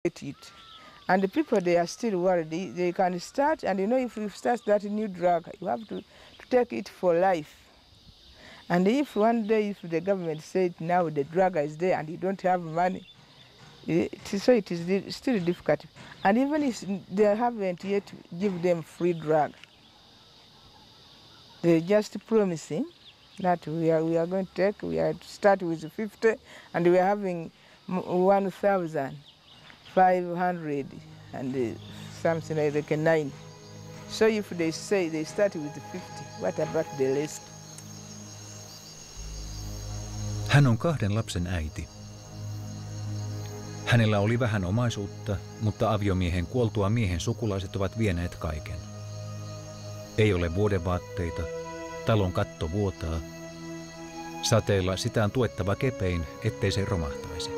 it. And the people, they are still worried. They can start, and if you start that new drug, you have to take it for life. And if one day, if the government said now the drug is there and you don't have money, it is still difficult. And even if they haven't yet give them free drug, they're just promising that we are going to take, we are to start with 50, and we are having 1,500 and something like 9. So if they say they start with 50, what about the rest? Hän on 2 lapsen äiti. Hänellä oli vähän omaisuutta, mutta aviomiehen kuoltua miehen sukulaiset ovat vieneet kaiken. Ei ole vuodevaatteita, talon katto vuotaa. Sateella sitä on tuettava kepein, ettei se romahtaisi.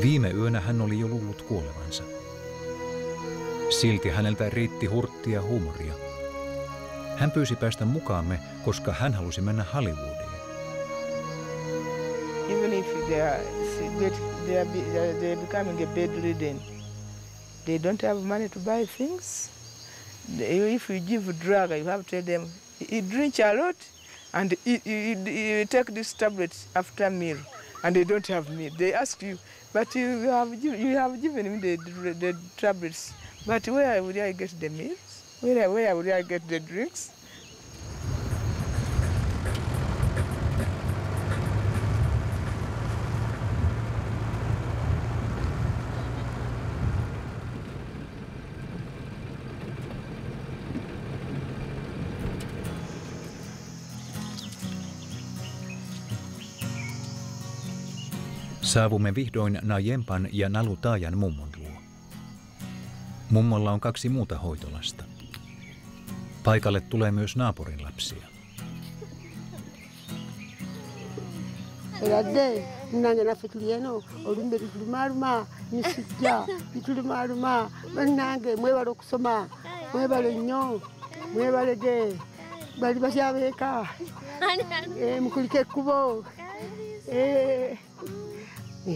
Viime yönä hän oli jo luullut kuolevansa. Silti häneltä riitti hurttia huumoria. Hän pyysi päästä mukaamme, koska hän halusi mennä Hollywoodiin. Even if they are becoming bedridden, they don't have money to buy things. If you give drug, you have to tell them, you drink a lot, and you take these tablets after meal, and they don't have meal. They ask you, but you have given me the tablets, but where would I get the meals? Where would I get the drinks? Saavumme vihdoin Najempan ja Nalutajan mummon luo. Mummolla on 2 muuta hoitolasta. Paikalle tulee myös naapurin lapsia.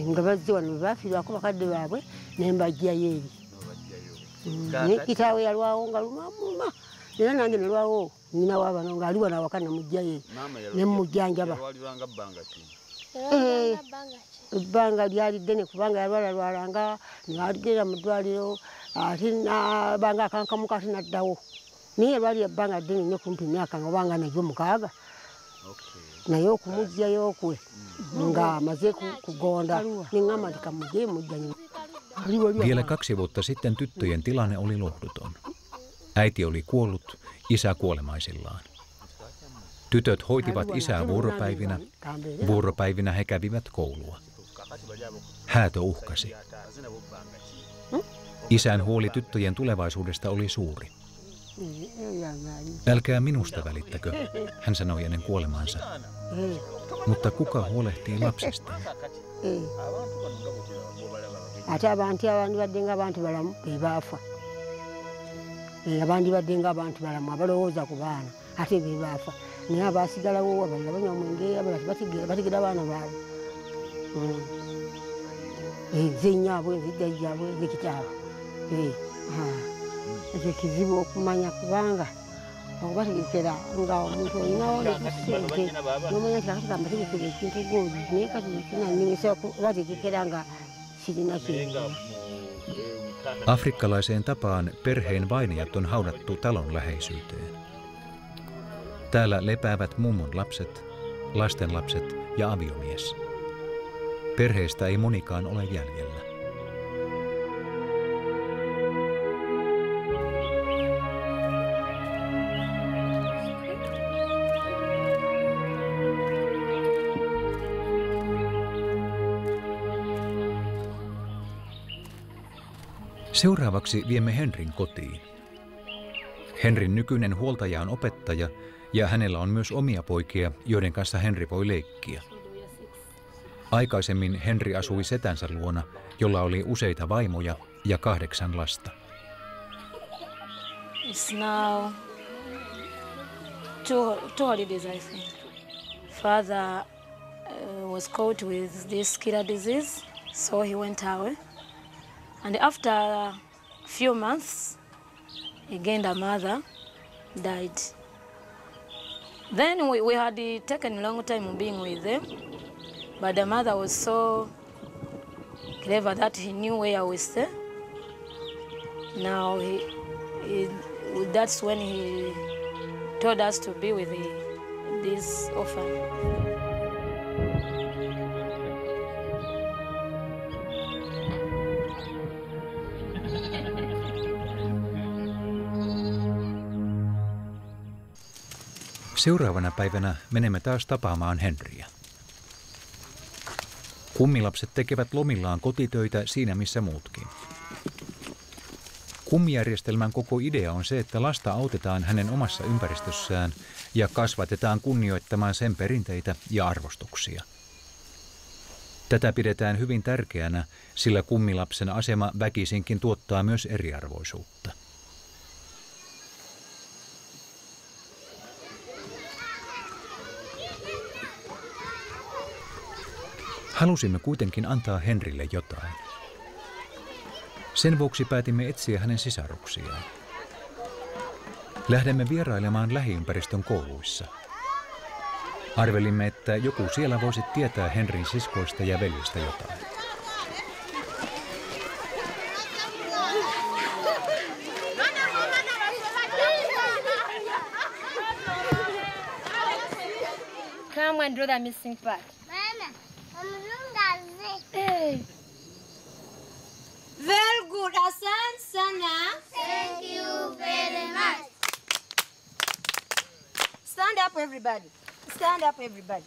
Nga bazze wano bafiirwako bakadde baabwe ne mbajjayo eri. Kitaawe yalwawo nga lumamuma. Era nange ne lwawo nnyina w'abano ng'ali wano awaka namugjayo ne mujjanjaba. Ebbanga lyali ddene kubanga yalwalanga n'agenda mu ddwaliro ate n'abanga akankamuka ate n'addawo. Naye yalwali ebbanga ddene nnyo kumpi emyaka nga obanga nayo 6. Naye okumugjayo okwe nga amaze kugonda ning'ama tikamugye mujjanyi. Vielä 2 vuotta sitten tyttöjen tilanne oli lohduton. Äiti oli kuollut, isä kuolemaisillaan. Tytöt hoitivat isää vuoropäivinä. Vuoropäivinä he kävivät koulua. Häätö uhkasi. Isän huoli tyttöjen tulevaisuudesta oli suuri. Älkää minusta välittäkö, hän sanoi ennen kuolemaansa. Mutta kuka huolehtii lapsista? Ate abantu badde ng'abantu balamu be baafa. Abandi badde ng'abantu balamu abalowooza ku baana ate be baafa. Naye abaasigalawo abalala banywa omwenge, abalala bategera abaana baabwe. Nze nnyaabwe, nze jjajjaabwe, nze kitaabwe. Ekyo kizibu okumanya kubanga okubategekera nga omuntu olinawo nekusente nomanya nti kakati kambategekera ekintu gooli naye kati kinanimisa okubategekera nga kirina kintu. Afrikkalaiseen tapaan perheen vainajat on haudattu talon läheisyyteen. Täällä lepäävät mummon lapset, lastenlapset ja aviomies. Perheestä ei monikaan ole jäljellä. Seuraavaksi viemme Henrin kotiin. Henrin nykyinen huoltaja on opettaja ja hänellä on myös omia poikia, joiden kanssa Henri voi leikkiä. Aikaisemmin Henri asui setänsä luona, jolla oli useita vaimoja ja 8 lasta. It's now two holidays, I think. Father was caught with this killer disease, so he went away. And after a few months, again the mother died. Then we had taken a long time being with them, but the mother was so clever that he knew where we stay. Now that's when he told us to be with this orphan. Seuraavana päivänä menemme taas tapaamaan Henriä. Kummilapset tekevät lomillaan kotitöitä siinä missä muutkin. Kummijärjestelmän koko idea on se, että lasta autetaan hänen omassa ympäristössään ja kasvatetaan kunnioittamaan sen perinteitä ja arvostuksia. Tätä pidetään hyvin tärkeänä, sillä kummilapsen asema väkisinkin tuottaa myös eriarvoisuutta. Halusimme kuitenkin antaa Henrille jotain. Sen vuoksi päätimme etsiä hänen sisaruksiaan. Lähdemme vierailemaan lähiympäristön kouluissa. Arvelimme, että joku siellä voisi tietää Henrin siskoista ja veljistä jotain. Come and draw the missing part. Hey. Very good, Asante sana. Thank you very much. Stand up, everybody. Stand up, everybody.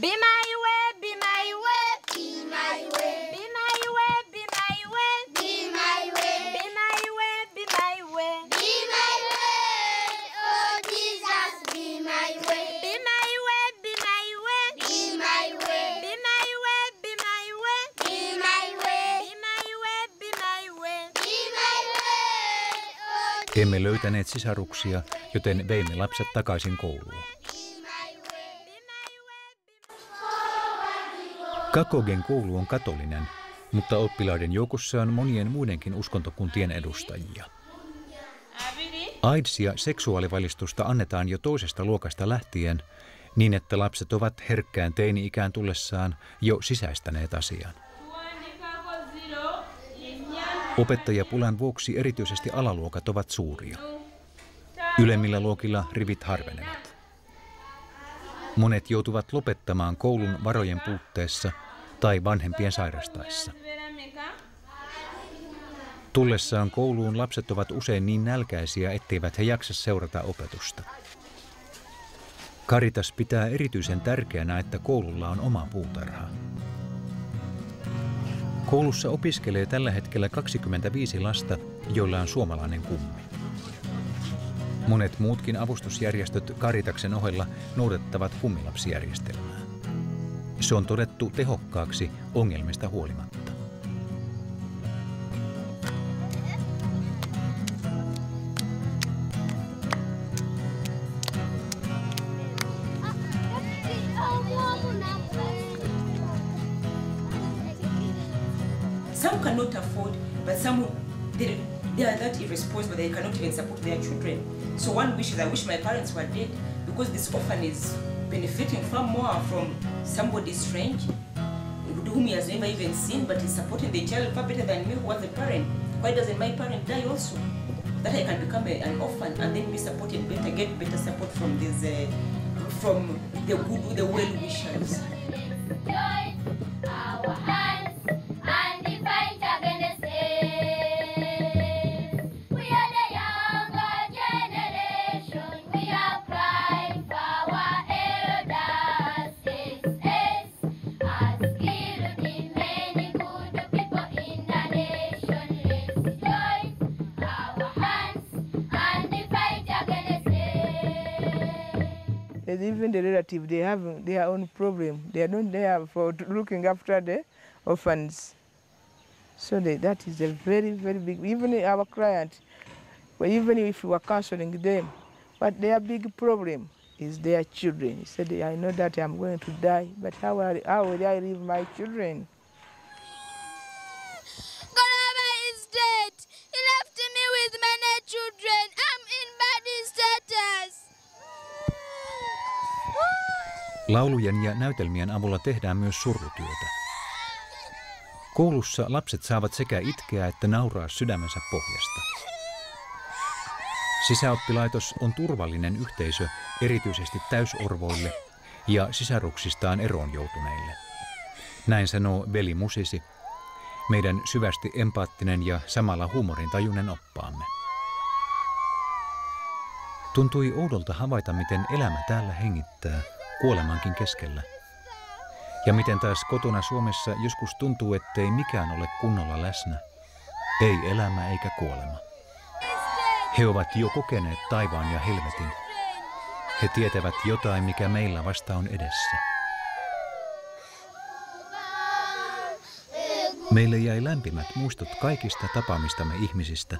Be my way, be my way. Be my way. Be my way, be my way. Be my way. Be my way, be my way. Be my way. Oh Jesus, be my way. Be my way, be my way. Be my way. Be my way, be my way. Be my way. Be my way, be my way. Be my way. Oh Emme löytäneet sisaruksia, joten veimme lapset takaisin kouluun. Kakogen koulu on katolinen, mutta oppilaiden joukossa on monien muidenkin uskontokuntien edustajia. AIDS- ja seksuaalivalistusta annetaan jo toisesta luokasta lähtien, niin että lapset ovat herkkään teini-ikään tullessaan jo sisäistäneet asian. Opettajapulan vuoksi erityisesti alaluokat ovat suuria. Ylemmillä luokilla rivit harvenevat. Monet joutuvat lopettamaan koulun varojen puutteessa tai vanhempien sairastaessa. Tullessaan kouluun lapset ovat usein niin nälkäisiä, etteivät he jaksa seurata opetusta. Caritas pitää erityisen tärkeänä, että koululla on oma puutarha. Koulussa opiskelee tällä hetkellä 25 lasta, joilla on suomalainen kummi. Monet muutkin avustusjärjestöt Caritaksen ohella noudattavat kummilapsijärjestelmää. Se on todettu tehokkaaksi ongelmista huolimatta. Some cannot afford, but some they are that irresponsible they cannot even support their children. So one wish is I wish my parents were dead because this orphan is benefiting far more from somebody strange whom he has never even seen, but he's supporting the child far better than me who was the parent. Why doesn't my parent die also? That I can become an orphan and then be supported better, get better support from this, from the good, the well-wishers. And even the relative, they have their own problem. They are not there for looking after the orphans. So that is a very, very big, even our client, well, even if we are counseling them, but they are big problem. is their children. He said, I know that I'm going to die, but how will I leave my children? Golaba is dead. He left me with many children. I'm in bad status. Laulujen ja näytelmien avulla tehdään myös surutyötä. Koulussa lapset saavat sekä itkeä että nauraa sydämensä pohjasta. Sisäoppilaitos on turvallinen yhteisö erityisesti täysorvoille ja sisaruksistaan eroon joutuneille. Näin sanoo veli Musisi, meidän syvästi empaattinen ja samalla huumorintajuinen oppaamme. Tuntui oudolta havaita, miten elämä täällä hengittää kuolemankin keskellä. Ja miten taas kotona Suomessa joskus tuntuu, ettei mikään ole kunnolla läsnä. Ei elämä eikä kuolema. He ovat jo kokeneet taivaan ja helvetin. He tietävät jotain, mikä meillä vasta on edessä. Meille jäi lämpimät muistot kaikista tapaamistamme ihmisistä,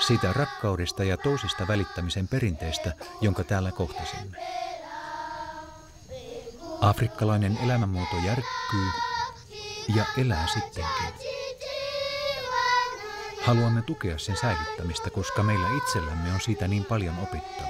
siitä rakkaudesta ja toisista välittämisen perinteestä, jonka täällä kohtasimme. Afrikkalainen elämänmuoto järkkyy ja elää sittenkin. Haluamme tukea sen säilyttämistä, koska meillä itsellämme on siitä niin paljon opittavaa.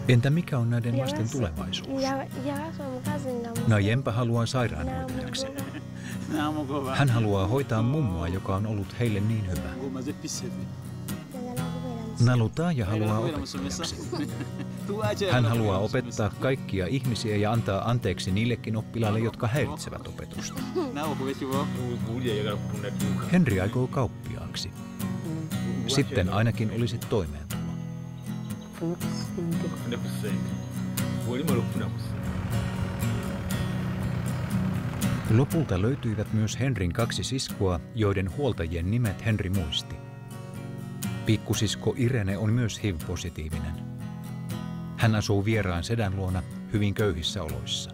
Entä mikä on näiden lasten tulevaisuus? Najempa haluaa sairaanhoitajaksi. Hän haluaa hoitaa mummoa, joka on ollut heille niin hyvä. Nalutaja haluaa opettajaksi. Hän haluaa opettaa kaikkia ihmisiä ja antaa anteeksi niillekin oppilaille, jotka häiritsevät opetusta. Henri aikoo kauppiaaksi. Sitten ainakin olisi toimeentulo. Lopulta löytyivät myös Henrin 2 siskoa, joiden huoltajien nimet Henri muisti. Pikkusisko Irene on myös HIV-positiivinen. Hän asuu vieraan sedän luona hyvin köyhissä oloissa.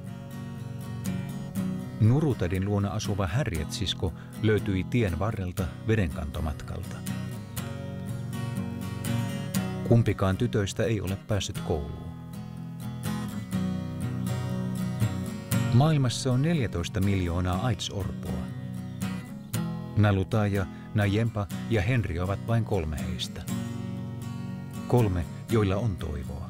Nurutädin luona asuva Harriet-sisko löytyi tien varrelta vedenkantomatkalta. Kumpikaan tytöistä ei ole päässyt kouluun. Maailmassa on 14 miljoonaa AIDS-orpoa. Nalutaja, Najempa ja Henri ovat vain 3 heistä. 3, joilla on toivoa.